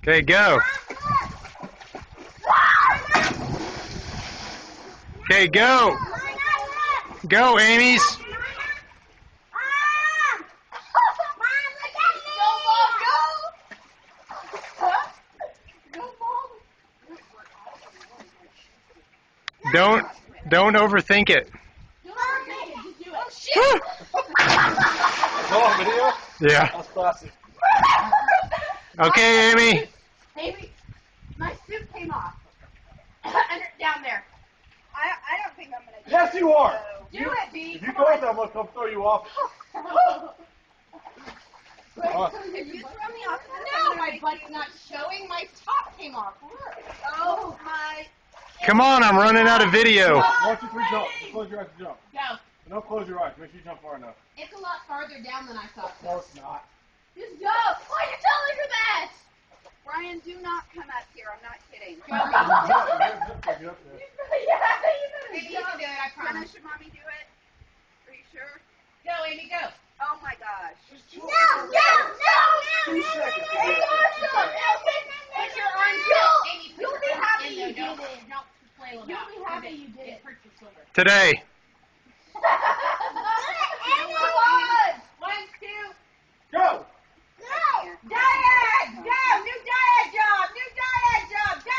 Okay, go. Okay, go. Go, Amy's. Don't overthink it. Oh, video? Yeah. That's classic. Okay, Amy. Amy, my suit came off. Down there. I don't think I'm gonna do Yes, you are. Do it, B. If you go with them, I'm gonna come throw you off. If you throw me off, no, my butt's not showing. My top came off. Look. Oh my. Come on, I'm running out of video. 1, 2, 3, jump. Just close your eyes and jump. Go. Don't close your eyes. Make sure you jump far enough. It's a lot farther down than I thought. No, it's not. Just go. Why are you telling her that? Brian, do not come up here. I'm not kidding. Go. Get up there. Yeah, you better. Maybe you can do it. I promise. Should mommy do it? Are you sure? Go, Amy, go. Oh my gosh. Just No. 2 seconds. Put your arms up. Amy, put your arms in there. Don't flail about. You'll be happy you did it. Hurt your shoulder. Today. Anyone! 1, 2. Go! Diet! Go! New diet job! New diet job! Go!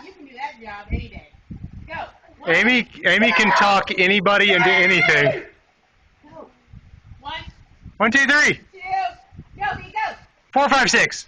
You can do that job any day. Go. Amy can talk anybody into anything. Go. 1, 1, 2, 3. 2. Go, B, go. 4, 5, 6.